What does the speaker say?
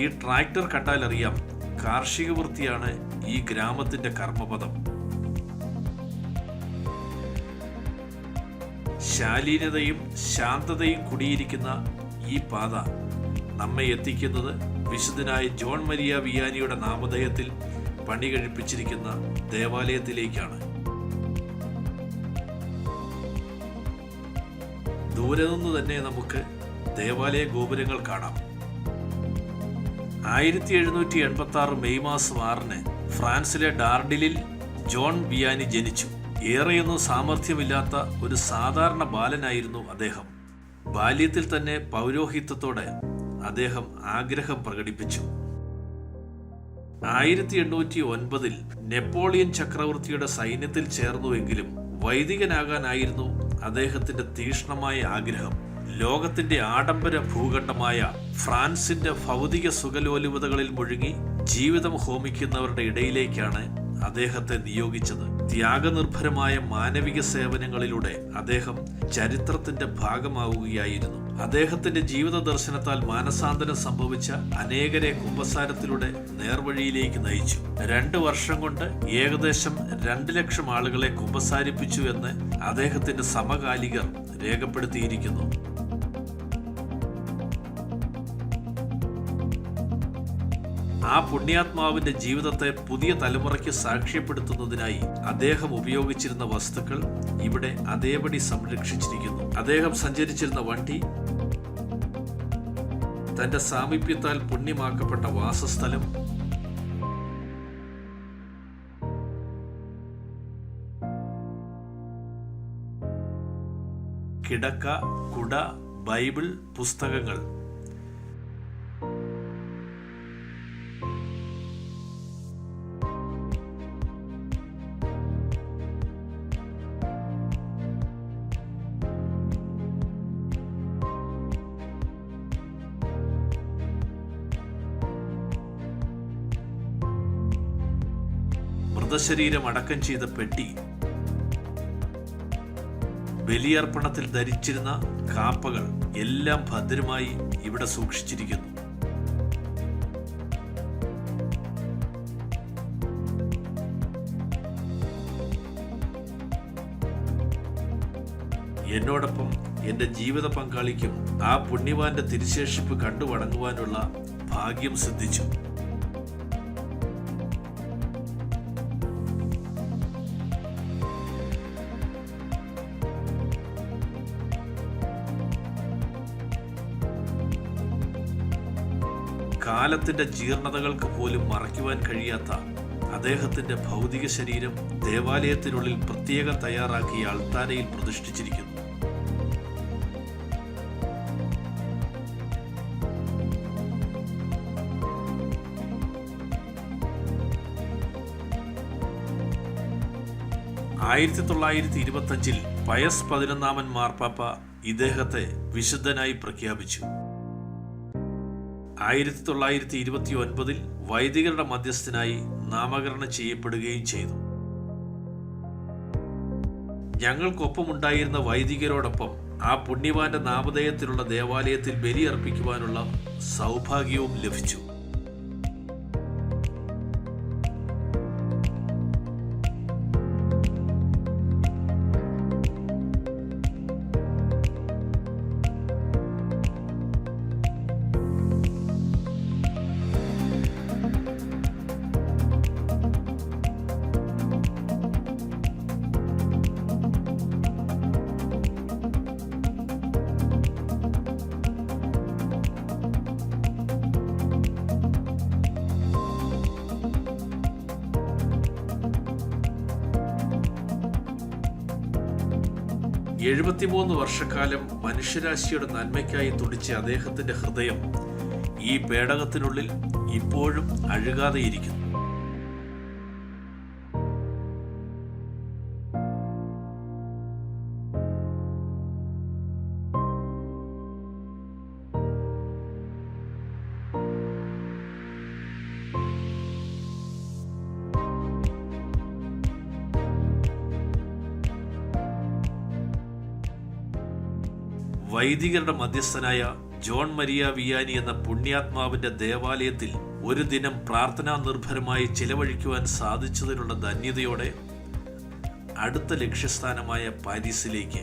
ഈ ട്രാക്ടർ കണ്ടാലറിയാം കാർഷിക വൃത്തിയാണ് ഈ ഗ്രാമത്തിന്റെ കർമ്മപദം. ശാലീനതയും ശാന്തതയും കുടിയിരിക്കുന്ന ഈ പാത നമ്മെ എത്തിക്കുന്നത് വിശുദ്ധനായ ജോൺ മരിയ വിയാനിയുടെ നാമധേയത്തിൽ പണി കഴിപ്പിച്ചിരിക്കുന്ന ദേവാലയത്തിലേക്കാണ്. ദൂരെ നിന്ന് തന്നെ നമുക്ക് ദേവാലയ ഗോപുരങ്ങൾ കാണാം. 1786 മെയ് മാസം 6 ഫ്രാൻസിലെ ഡാർഡിലിൽ ജോൺ വിയാനി ജനിച്ചു. ഏറെയൊന്നും സാമർഥ്യമില്ലാത്ത ഒരു സാധാരണ ബാലനായിരുന്നു അദ്ദേഹം. ബാല്യത്തിൽ തന്നെ പൗരോഹിത്യത്തോടെ അദ്ദേഹം ആഗ്രഹം പ്രകടിപ്പിച്ചു. 1809 നെപ്പോളിയൻ ചക്രവർത്തിയുടെ സൈന്യത്തിൽ ചേർന്നുവെങ്കിലും വൈദികനാകാനായിരുന്നു അദ്ദേഹത്തിന്റെ തീക്ഷ്ണമായ ആഗ്രഹം. ലോകത്തിന്റെ ആഡംബര ഭൂഖണ്ഡമായ ഫ്രാൻസിന്റെ ഭൗതിക സുഖലോലുപതകളിൽ മുഴുകി ജീവിതം ഹോമിക്കുന്നവരുടെ ഇടയിലേക്കാണ് അദ്ദേഹത്തെ നിയോഗിച്ചത്. ത്യാഗനിർഭരമായ മാനവിക സേവനങ്ങളിലൂടെ അദ്ദേഹം ചരിത്രത്തിന്റെ ഭാഗമാവുകയായിരുന്നു. അദ്ദേഹത്തിന്റെ ജീവിത ദർശനത്താൽ മാനസാന്തരം സംഭവിച്ച അനേകരെ കുമ്പസാരത്തിലൂടെ നേർവഴിയിലേക്ക് നയിച്ചു. 2 വർഷം കൊണ്ട് ഏകദേശം 2 ലക്ഷം ആളുകളെ കുമ്പസാരിപ്പിച്ചു എന്ന് അദ്ദേഹത്തിന്റെ സമകാലികർ രേഖപ്പെടുത്തിയിരിക്കുന്നു. ആ പുണ്യാത്മാവിന്റെ ജീവിതത്തെ പുതിയ തലമുറയ്ക്ക് സാക്ഷ്യപ്പെടുത്തുന്നതിനായി അദ്ദേഹം ഉപയോഗിച്ചിരുന്ന വസ്തുക്കൾ ഇവിടെ അതേപടി സംരക്ഷിച്ചിരിക്കുന്നു. അദ്ദേഹം സഞ്ചരിച്ചിരുന്ന വണ്ടി, തന്റെ സാമീപ്യത്താൽ പുണ്യമാക്കപ്പെട്ട വാസസ്ഥലം, കിടക്ക, കുട, ബൈബിൾ, പുസ്തകങ്ങൾ, മൃതശരീരം അടക്കം ചെയ്ത പെട്ടി, ബലിയർപ്പണത്തിൽ ധരിച്ചിരുന്ന കാപ്പകൾ എല്ലാം ഭദ്രമായി ഇവിടെ സൂക്ഷിച്ചിരിക്കുന്നു. എന്നോടൊപ്പം എൻ്റെ ജീവിത പങ്കാളിക്കും ആ പുണ്യവാന്റെ തിരുശേഷിപ്പ് കണ്ടു വണങ്ങുവാനുള്ള ഭാഗ്യം സിദ്ധിച്ചു. കാലത്തിന്റെ ജീർണതകൾക്ക് പോലും മറയ്ക്കുവാൻ കഴിയാത്ത അദ്ദേഹത്തിന്റെ ഭൗതിക ശരീരം ദേവാലയത്തിനുള്ളിൽ പ്രത്യേകം തയ്യാറാക്കിയ അൾത്താരയിൽ പ്രതിഷ്ഠിച്ചിരിക്കുന്നു. ആയിരത്തി 1925 പയസ് 11 മാർപ്പാപ്പ ഇദ്ദേഹത്തെ വിശുദ്ധനായി പ്രഖ്യാപിച്ചു. 1929 വൈദികരുടെ മധ്യസ്ഥനായി നാമകരണം ചെയ്യപ്പെടുകയും ചെയ്തു. ഞങ്ങൾക്കൊപ്പമുണ്ടായിരുന്ന വൈദികരോടൊപ്പം ആ പുണ്യവാന്റെ നാമധേയത്തിലുള്ള ദേവാലയത്തിൽ ബലിയർപ്പിക്കുവാനുള്ള സൗഭാഗ്യവും ലഭിച്ചു. എഴുപത്തിമൂന്ന് വർഷക്കാലം മനുഷ്യരാശിയുടെ നന്മയ്ക്കായി തുടിച്ച അദ്ദേഹത്തിന്റെ ഹൃദയം ഈ പേടകത്തിനുള്ളിൽ ഇപ്പോഴും അഴുകാതെയിരിക്കുന്നു. വൈദികരുടെ മധ്യസ്ഥനായ ജോൺ മരിയ വിയാനി എന്ന പുണ്യാത്മാവിന്റെ ദേവാലയത്തിൽ ഒരു ദിനം പ്രാർത്ഥനാ നിർഭരമായി ചിലവഴിക്കുവാൻ സാധിച്ചതിനുള്ള ധന്യതയോടെ അടുത്ത ലക്ഷ്യസ്ഥാനമായ പാരീസിലേക്ക്